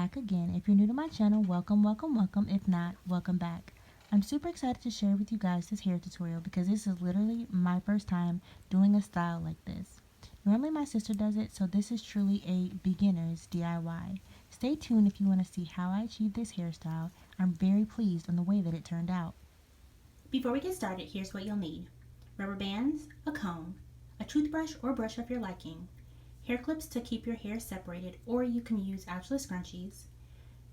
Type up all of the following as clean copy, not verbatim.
back again. If you're new to my channel, welcome, welcome, welcome. If not, welcome back. I'm super excited to share with you guys this hair tutorial because this is literally my first time doing a style like this. Normally my sister does it, so this is truly a beginner's DIY. Stay tuned if you want to see how I achieved this hairstyle. I'm very pleased on the way that it turned out. Before we get started, here's what you'll need. Rubber bands, a comb, a toothbrush or brush of your liking, hair clips to keep your hair separated, or you can use ouchless scrunchies,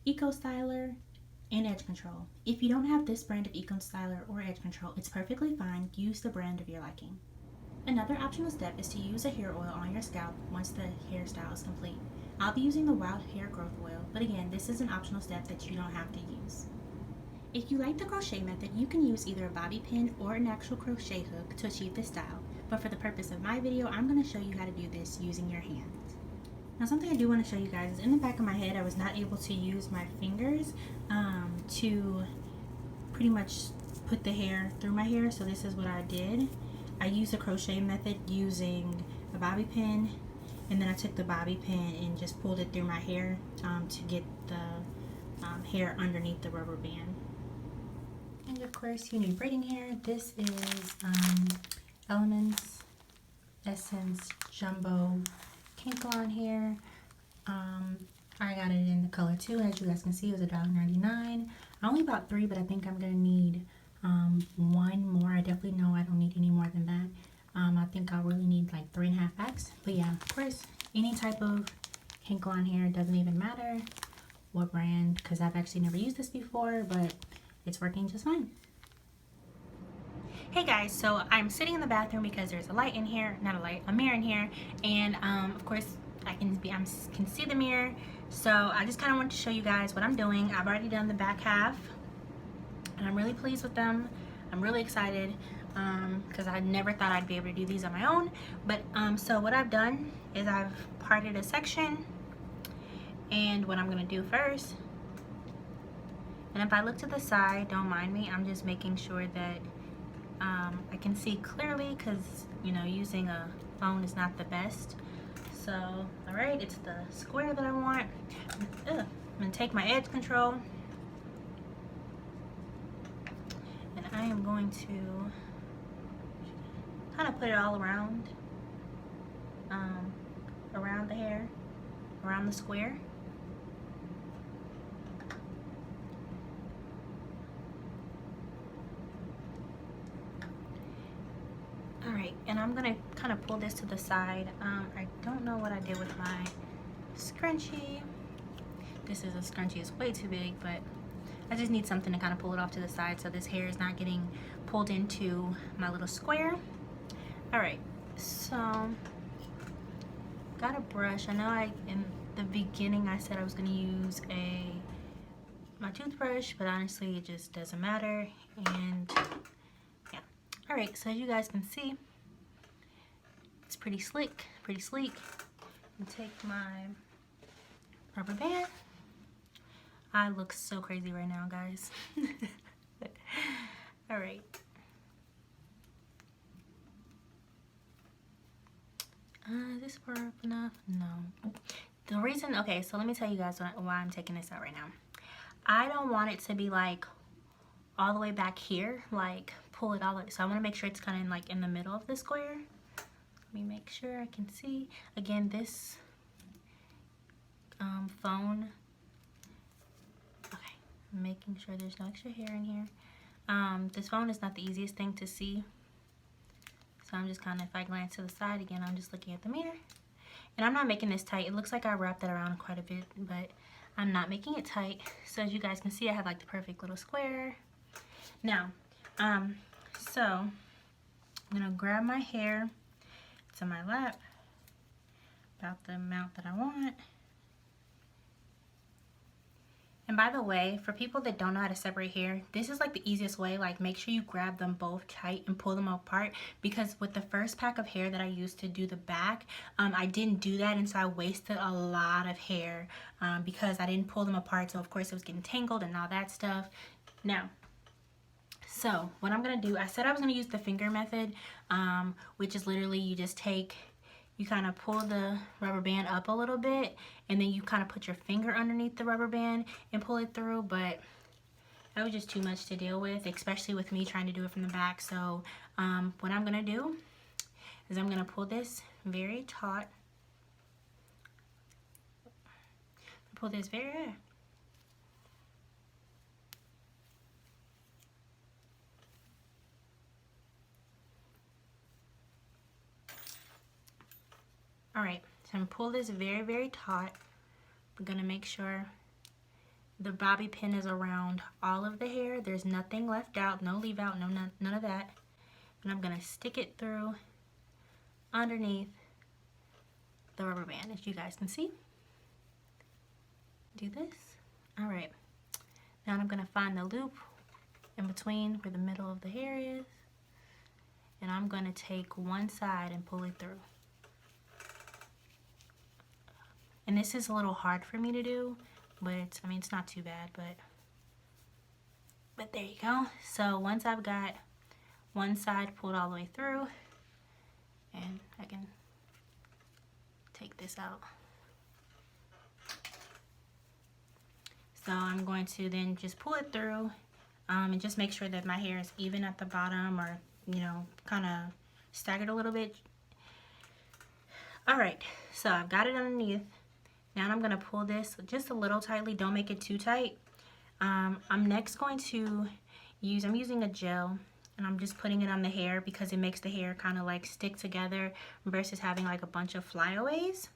Eco Styler, and edge control. If you don't have this brand of Eco Styler or edge control, it's perfectly fine. Use the brand of your liking. Another optional step is to use a hair oil on your scalp once the hairstyle is complete. I'll be using the Wild Hair Growth Oil, but again, this is an optional step that you don't have to use. If you like the crochet method, you can use either a bobby pin or an actual crochet hook to achieve this style, but for the purpose of my video, I'm going to show you how to do this using your hands. Now, something I do want to show you guys is in the back of my head, I was not able to use my fingers to pretty much put the hair through my hair, so this is what I did. I used the crochet method using a bobby pin, and then I took the bobby pin and just pulled it through my hair to get the hair underneath the rubber band. And of course, you need braiding hair. This is Elements Essence Jumbo Kinkalon hair. I got it in the color 2. As you guys can see, it was $1.99. I only bought 3, but I think I'm gonna need 1 more. I definitely know I don't need any more than that. I think I'll really need like 3.5 packs. But yeah, of course, any type of Kinkalon hair, doesn't even matter what brand, because I've actually never used this before, but it's working just fine. Hey guys, so I'm sitting in the bathroom because there's a light in here, not a light, a mirror in here, and of course I can see the mirror. So I just kind of want to show you guys what I'm doing. I've already done the back half, and I'm really pleased with them. I'm really excited because I never thought I'd be able to do these on my own. But so what I've done is I've parted a section, and what I'm gonna do first, and if I look to the side, don't mind me, I'm just making sure that I can see clearly, because you know, using a phone is not the best. So alright, it's the square that I want. I'm gonna take my edge control, and I am going to kind of put it all around the hair, around the square. Alright, and I'm gonna kind of pull this to the side. I don't know what I did with my scrunchie. This is a scrunchie, it's way too big, but I just need something to kind of pull it off to the side so this hair is not getting pulled into my little square. Alright, so got a brush. I know in the beginning I said I was gonna use my toothbrush, but honestly it just doesn't matter. And yeah. Alright, so as you guys can see, it's pretty slick, pretty sleek. And take my rubber band. I look so crazy right now, guys. Alright. Is this far up enough? No. The reason, okay, so let me tell you guys why I'm taking this out right now. I don't want it to be like all the way back here, like pull it all, so I want to make sure it's kind of like in the middle of the square. Let me make sure I can see. Again, this phone, okay, I'm making sure there's no extra hair in here. This phone is not the easiest thing to see, so I'm just kind of, if I glance to the side again, I'm just looking at the mirror, and I'm not making this tight. It looks like I wrapped that around quite a bit, but I'm not making it tight. So as you guys can see, I have like the perfect little square. Now, so I'm gonna grab my hair to my lap, about the amount that I want. And by the way, for people that don't know how to separate hair, this is like the easiest way. Like, make sure you grab them both tight and pull them apart, because with the first pack of hair that I used to do the back, I didn't do that, and so I wasted a lot of hair because I didn't pull them apart. So of course it was getting tangled and all that stuff. Now, so what I'm gonna do, I said I was gonna use the finger method, which is literally you just take you kind of pull the rubber band up a little bit, and then you kind of put your finger underneath the rubber band and pull it through. But that was just too much to deal with, especially with me trying to do it from the back. So what I'm gonna do is I'm gonna pull this very taut. Pull this very. All right, so I'm gonna pull this very, very taut. I'm gonna make sure the bobby pin is around all of the hair. There's nothing left out, no leave out, no none of that. And I'm gonna stick it through underneath the rubber band, as you guys can see. Do this. All right, now I'm gonna find the loop in between where the middle of the hair is, and I'm gonna take one side and pull it through. And this is a little hard for me to do, but I mean, it's not too bad, but there you go. So once I've got one side pulled all the way through, and I can take this out. So I'm going to then just pull it through and just make sure that my hair is even at the bottom, or, you know, kind of staggered a little bit. All right, so I've got it underneath. Now I'm gonna pull this just a little tightly, don't make it too tight. I'm next going to I'm using a gel, and I'm just putting it on the hair because it makes the hair kind of like stick together versus having like a bunch of flyaways.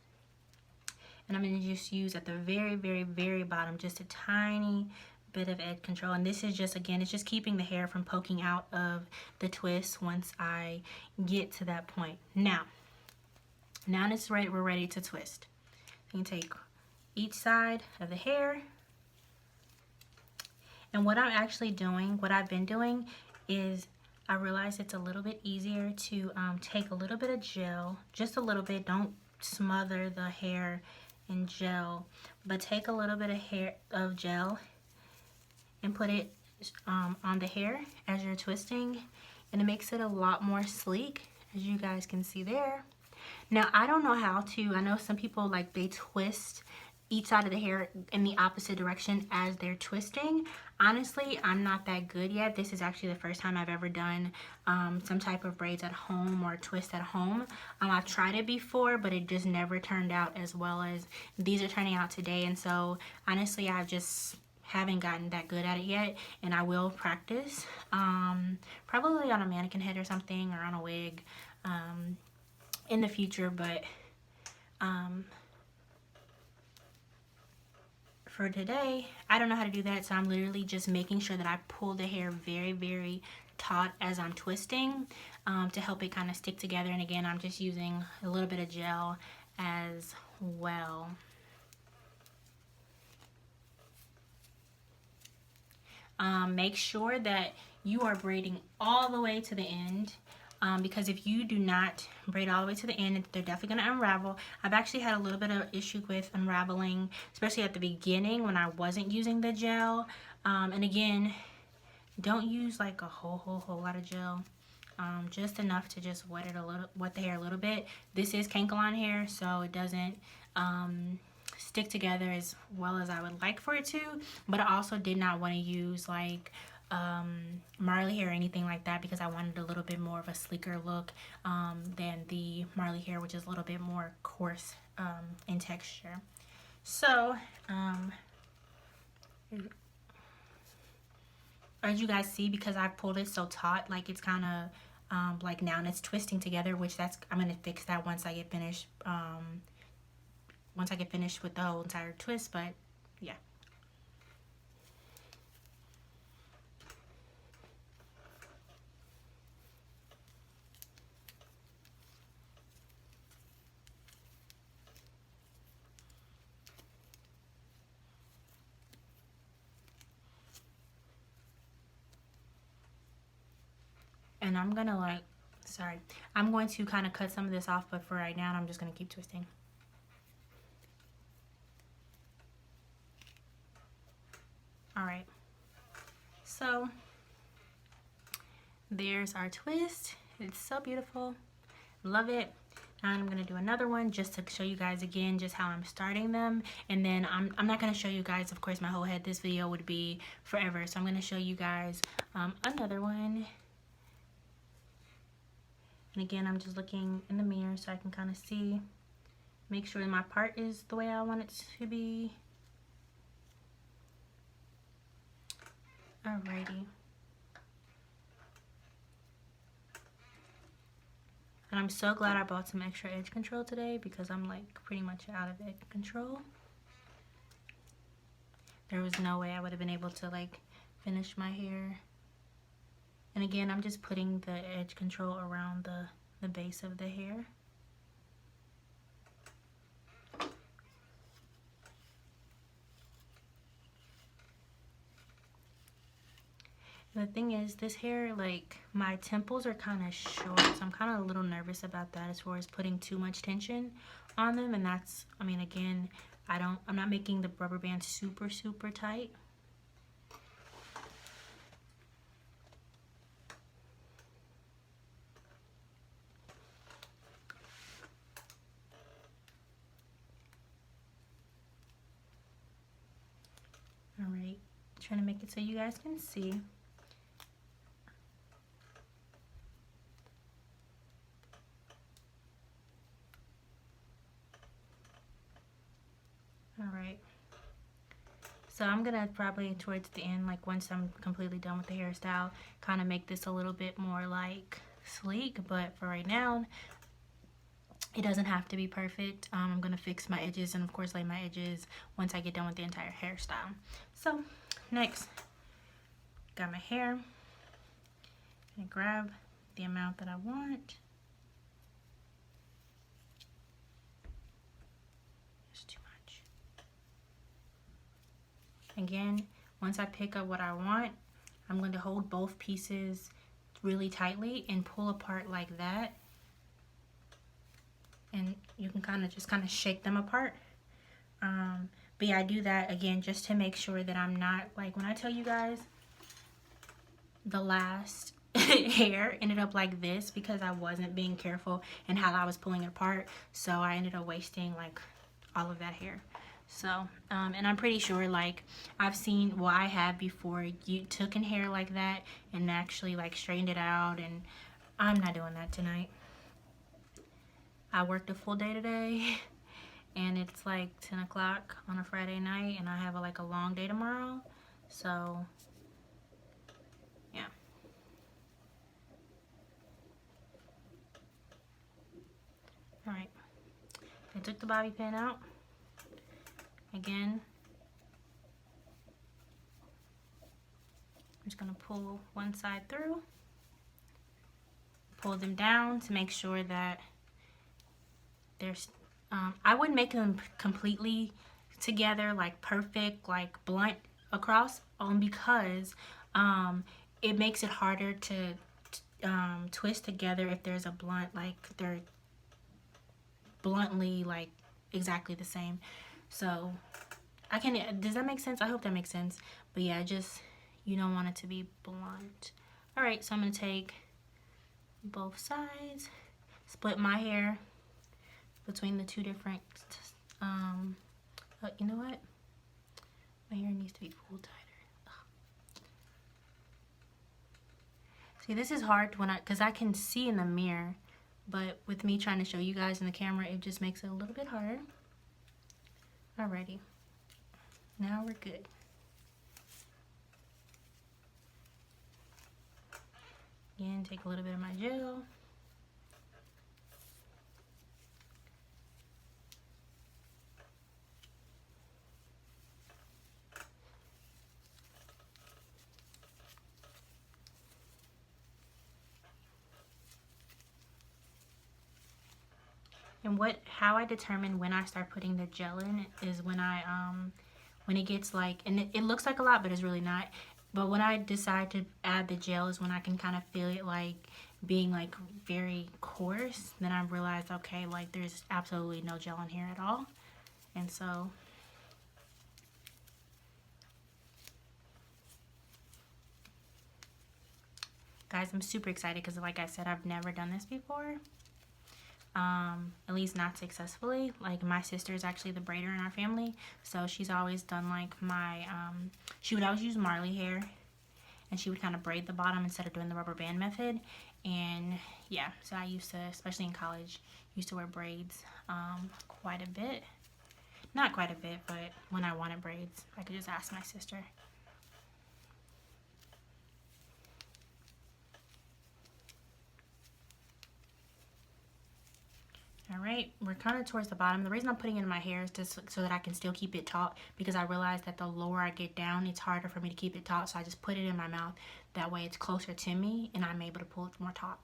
And I'm gonna just use at the very, very, very bottom, just a tiny bit of edge control. And this is just, again, it's just keeping the hair from poking out of the twist once I get to that point. Now it's ready, we're ready to twist. You can take each side of the hair, and what I'm actually doing, what I've been doing, is I realize it's a little bit easier to take a little bit of gel, just a little bit, don't smother the hair in gel, but take a little bit of gel and put it on the hair as you're twisting, and it makes it a lot more sleek, as you guys can see there. Now, I don't know how to, I know some people, like, they twist each side of the hair in the opposite direction as they're twisting. Honestly, I'm not that good yet. This is actually the first time I've ever done some type of braids at home or twist at home. I've tried it before, but it just never turned out as well as these are turning out today. And so, honestly, I just haven't gotten that good at it yet, and I will practice. Probably on a mannequin head or something, or on a wig. In the future, but for today, I don't know how to do that, so I'm literally just making sure that I pull the hair very, very taut as I'm twisting to help it kind of stick together. And again, I'm just using a little bit of gel as well. Make sure that you are braiding all the way to the end. Because if you do not braid all the way to the end, they're definitely going to unravel. I've actually had a little bit of issue with unraveling, especially at the beginning when I wasn't using the gel. And again, don't use like a whole lot of gel. Just enough to just wet the hair a little bit. This is Kankalon hair, so it doesn't stick together as well as I would like for it to. But I also did not want to use like Marley hair or anything like that, because I wanted a little bit more of a sleeker look than the Marley hair, which is a little bit more coarse in texture. So as you guys see, because I've pulled it so taut, like it's kind of like now it's twisting together, which I'm gonna fix that once I get finished with the whole entire twist. But yeah. And I'm gonna I'm going to kind of cut some of this off, but for right now, I'm just gonna keep twisting. All right, so there's our twist. It's so beautiful, love it. Now I'm going to do another one just to show you guys again just how I'm starting them. And then I'm not going to show you guys, of course, my whole head. This video would be forever. So I'm going to show you guys another one. And again, I'm just looking in the mirror so I can kind of see, make sure my part is the way I want it to be. Alrighty. And I'm so glad I bought some extra edge control today because I'm like pretty much out of edge control. There was no way I would have been able to like finish my hair. And again, I'm just putting the edge control around the base of the hair. The thing is, this hair, like, my temples are kind of short, so I'm kind of a little nervous about that as far as putting too much tension on them. And that's, I mean, again, I'm not making the rubber band super, super tight. All right, trying to make it so you guys can see. Alright, so I'm gonna probably towards the end, like once I'm completely done with the hairstyle, kind of make this a little bit more like sleek, but for right now, it doesn't have to be perfect. I'm gonna fix my edges and of course lay my edges once I get done with the entire hairstyle. So next, got my hair, gonna grab the amount that I want. Again, once I pick up what I want, I'm going to hold both pieces really tightly and pull apart like that. And you can kind of shake them apart. But yeah, I do that again just to make sure that I'm not, like when I tell you guys, the last hair ended up like this because I wasn't being careful in how I was pulling it apart. So I ended up wasting like all of that hair. So, and I'm pretty sure, like, I've seen, well, I have before, you took in hair like that and actually, like, straightened it out, and I'm not doing that tonight. I worked a full day today, and it's, like, 10 o'clock on a Friday night, and I have, like, a long day tomorrow, so, yeah. Alright, I took the bobby pin out. Again, I'm just going to pull one side through, pull them down to make sure that there's, I wouldn't make them completely together, like perfect, like blunt across, because it makes it harder to twist together if there's a blunt, like they're bluntly like exactly the same. So I can, does that make sense? I hope that makes sense. But yeah, just, you don't want it to be blunt. All right, so I'm gonna take both sides, split my hair between the two different, you know what? My hair needs to be pulled tighter. Ugh. See, this is hard when because I can see in the mirror, but with me trying to show you guys in the camera, it just makes it a little bit harder. Alrighty, now we're good. Again, take a little bit of my gel. And how I determine when I start putting the gel in is when when it gets like, and it looks like a lot, but it's really not. But when I decide to add the gel is when I can kind of feel it like being like very coarse. Then I realize, okay, like there's absolutely no gel in here at all. And so, guys, I'm super excited because like I said, I've never done this before. at least not successfully. Like my sister is actually the braider in our family, so she's always done like my, she would always use Marley hair, and she would kind of braid the bottom instead of doing the rubber band method. And yeah, so I used to, especially in college, used to wear braids quite a bit. Not quite a bit, but when I wanted braids, I could just ask my sister. All right, we're kind of towards the bottom. The reason I'm putting it in my hair is just so that I can still keep it taut, because I realize that the lower I get down, it's harder for me to keep it taut. So I just put it in my mouth. That way it's closer to me and I'm able to pull it more taut.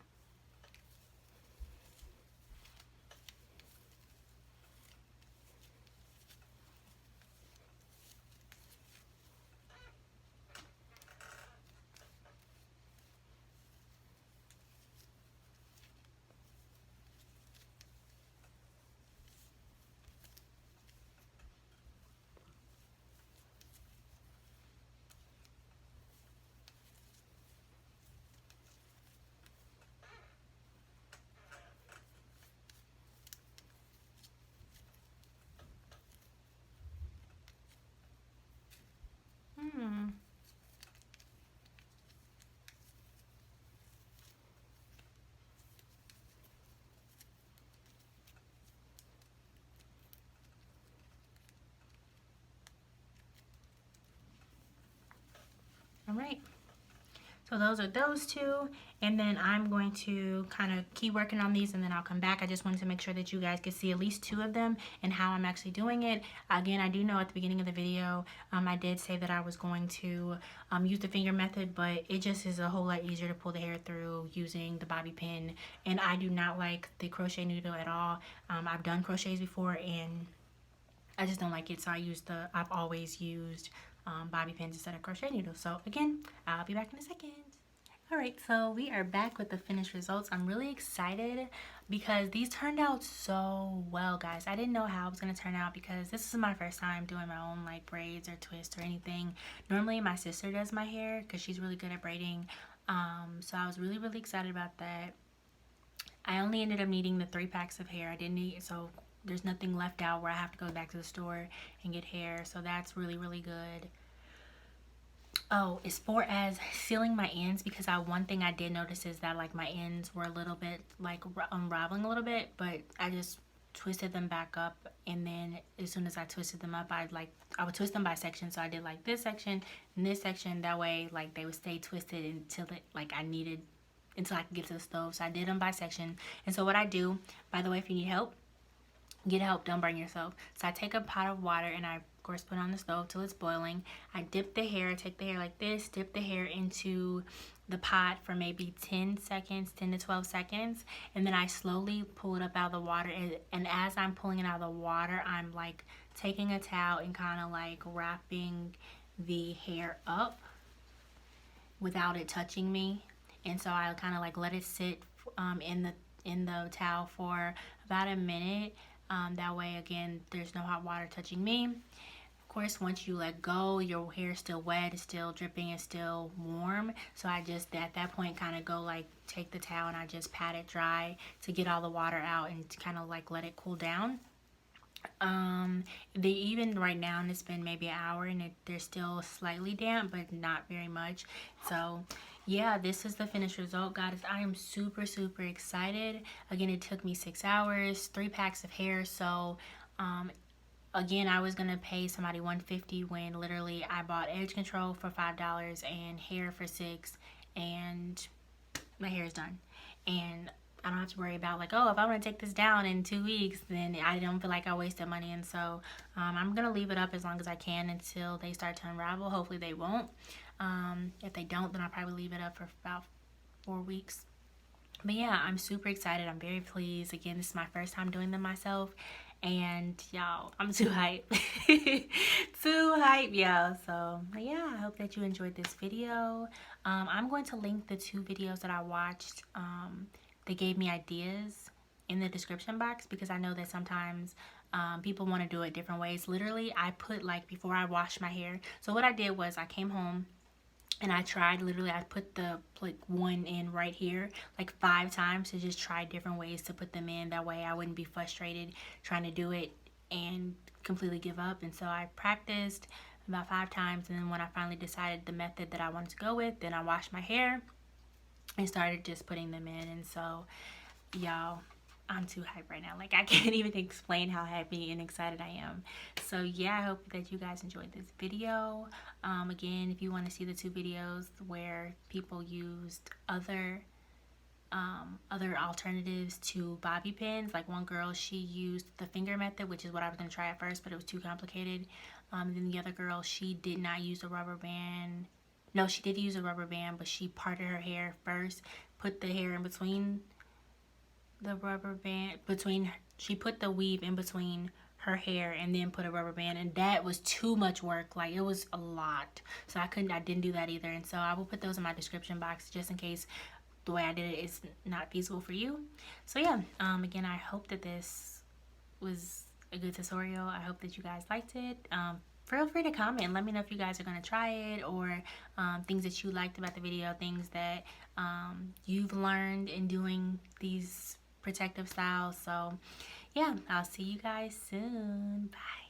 Hmm. All right. So those are those two, and then I'm going to kind of keep working on these, and then I'll come back. I just wanted to make sure that you guys could see at least two of them and how I'm actually doing it. Again, I do know at the beginning of the video, I did say that I was going to use the finger method, but it just is a whole lot easier to pull the hair through using the bobby pin, and I do not like the crochet needle at all. I've done crochets before, and I just don't like it, so I've always used bobby pins instead of crochet needles. So again, I'll be back in a second. Alright, so we are back with the finished results. I'm really excited because these turned out so well, guys. I didn't know how it was going to turn out because this is my first time doing my own like braids or twists or anything. Normally my sister does my hair because she's really good at braiding. So I was really, really excited about that. I only ended up needing the 3 packs of hair. I didn't need, so there's nothing left out where I have to go back to the store and get hair. So that's really, really good. Oh, as far as sealing my ends, because one thing I did notice is that like my ends were a little bit like unraveling a little bit, but I just twisted them back up, and then as soon as I twisted them up, I would twist them by section. So I did like this section and this section, that way like they would stay twisted until until I could get to the stove. So I did them by section. And so what I do, by the way, if you need help, get help, don't burn yourself. So I take a pot of water and I of course put it on the stove till it's boiling. I dip the hair, take the hair like this, dip the hair into the pot for maybe 10 seconds, 10 to 12 seconds, and then I slowly pull it up out of the water, and as I'm pulling it out of the water, I'm like taking a towel and kind of like wrapping the hair up without it touching me. And so I kind of like let it sit in the towel for about a minute. That way, again, there's no hot water touching me. Of course, once you let go, your hair is still wet, it's still dripping, it's still warm. So I just at that point kind of go like take the towel and I just pat it dry to get all the water out and to kind of like let it cool down. They even right now, and it's been maybe an hour, and they're still slightly damp, but not very much. So yeah, this is the finished result, guys. I am super, super excited. Again, it took me 6 hours, 3 packs of hair. So again, I was gonna pay somebody $150 when literally I bought edge control for $5 and hair for $6, and my hair is done. And I don't have to worry about like, oh, if I want to take this down in 2 weeks, then I don't feel like I wasted money. And so I'm gonna leave it up as long as I can until they start to unravel. Hopefully they won't. If they don't, then I'll probably leave it up for about 4 weeks. But yeah, I'm super excited. I'm very pleased. Again, this is my first time doing them myself, and y'all, I'm too hype. Too hype, y'all. So yeah, I hope that you enjoyed this video. I'm going to link the 2 videos that I watched. They gave me ideas in the description box, because I know that sometimes people want to do it different ways. Literally, I put like before I washed my hair. So what I did was I came home, And I tried, literally, I put the like one in right here like 5 times to just try different ways to put them in. That way I wouldn't be frustrated trying to do it and completely give up. And so I practiced about 5 times, and then when I finally decided the method that I wanted to go with, then I washed my hair and started just putting them in. And so, y'all, I'm too hyped right now. Like, I can't even explain how happy and excited I am. So yeah, I hope that you guys enjoyed this video. Again, if you want to see the 2 videos where people used other alternatives to bobby pins, like one girl, she used the finger method, which is what I was going to try at first, but it was too complicated. Then the other girl, she did not use a rubber band. No, she did use a rubber band, but she parted her hair first, put the hair in between the rubber band, between, she put the weave in between her hair and then put a rubber band, and that was too much work. Like, it was a lot, so I didn't do that either. And so I will put those in my description box just in case the way I did it is not feasible for you. So yeah, again, I hope that this was a good tutorial. I hope that you guys liked it. Feel free to comment and let me know if you guys are going to try it, or things that you liked about the video, things that you've learned in doing these protective styles. So yeah, I'll see you guys soon. Bye.